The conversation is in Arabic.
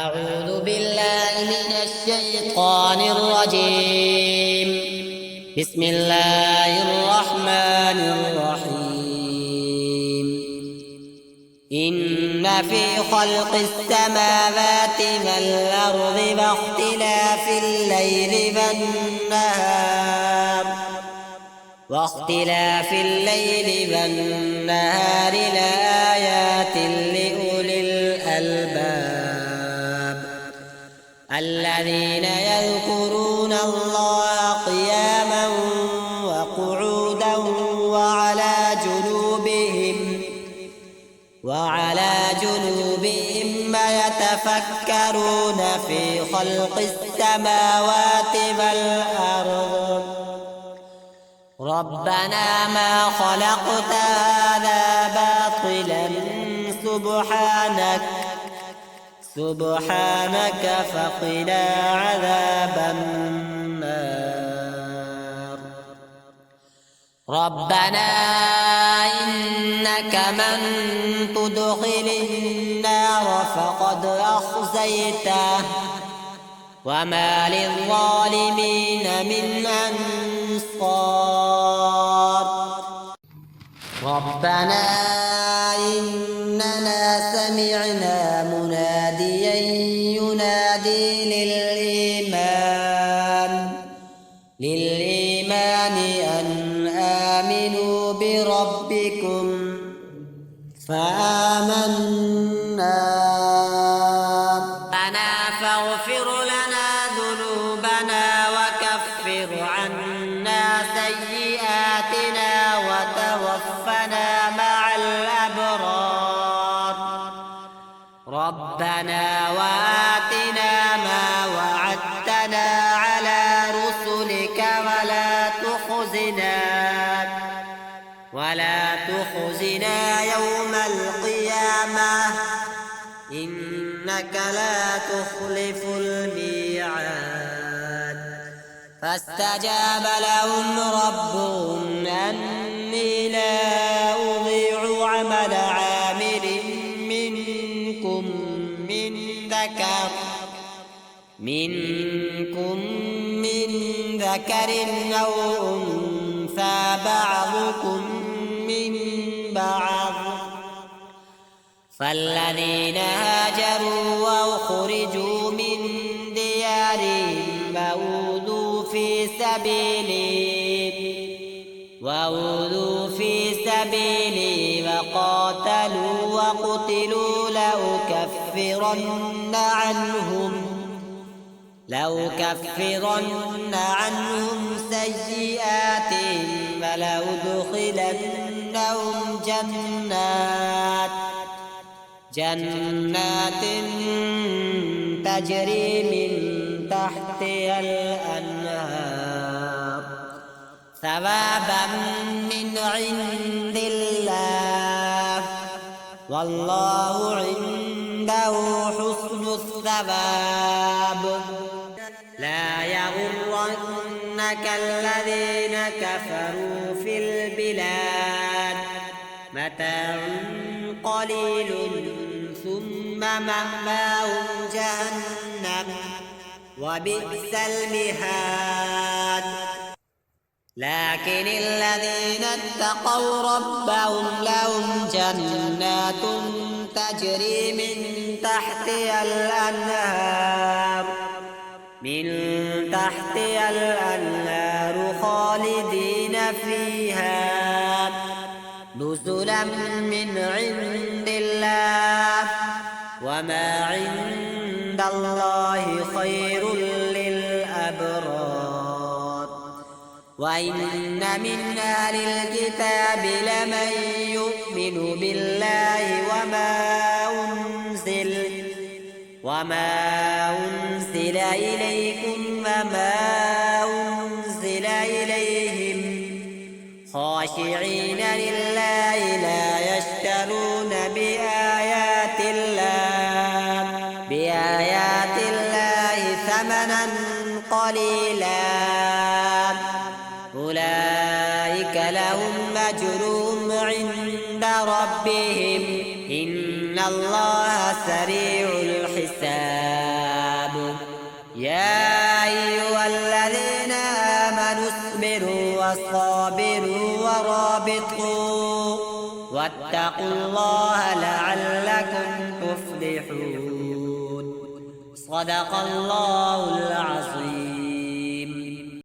أعوذ بالله من الشيطان الرجيم. بسم الله الرحمن الرحيم. إن في خلق السماوات والأرض واختلاف الليل والنهار لآيات لأولي الألباب الذين يذكرون الله قياما وقعودا وعلى جنوبهم ويتفكرون في خلق السماوات والأرض ربنا ما خلقت هذا باطلا سبحانك فقنا عذاب النار. ربنا إنك من تدخل النار فقد أخزيته وما للظالمين من أنصار. ربنا إننا سمعنا مناديا ينادي للإيمان أن آمنوا بربكم فآمنا. فاغفر لنا ذنوبنا وكفر عنا سيئاتنا وتوفنا مع الأبرار. ربنا وآتنا ما وعدتنا على رسلك ولا تخزنا يوم القيامة إنك لا تخلف الميعاد. فاستجاب لهم ربهم أني لا أضيع عمل عامل منكم من ذكر أو أنثى بعضكم من بعض. فالذين هاجروا وأخرجوا من ديارهم وأوذوا في سبيلي وقاتلوا وقتلوا لأكفرن عنهم سيئاتهم ولأدخلنهم جنات تجري من تحتها الأنهار ثوابا من عند الله والله عنده حسن الثواب. لا يغرنك الذين كفروا في البلاد متاع قليل ثم مأواهم جهنم وبئس المهاد. لكن الذين اتقوا ربهم لهم جنات تجري من تحتها الأنهار خالدين فيها نزلا من عند الله وما عند الله خير للأبرار. وإن من أهل الكتاب لمن يؤمن بالله وما أنزل إليكم وما أنزل إليهم خاشعين لله لا يشترون بآيات الله ثمنا قليلا أولئك لهم أجرهم عند ربهم إن الله سريع الحساب. يا أيها الذين آمنوا اصبروا وصابروا ورابطوا واتقوا الله لعلكم تفلحون. صدق الله العظيم.